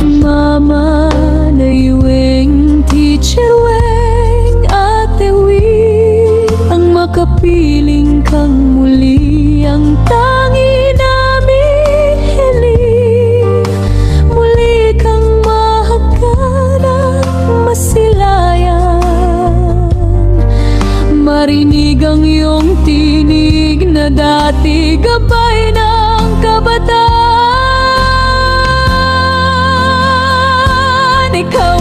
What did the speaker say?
Mama Nayweng, Teacher Weng, Ate Wing, ang makapiling kang muli ang tangi namin hiling. Muli kang mahagkan at masilayan, marinig ang iyong tinig na dati gabay ng kabataan. Ikaw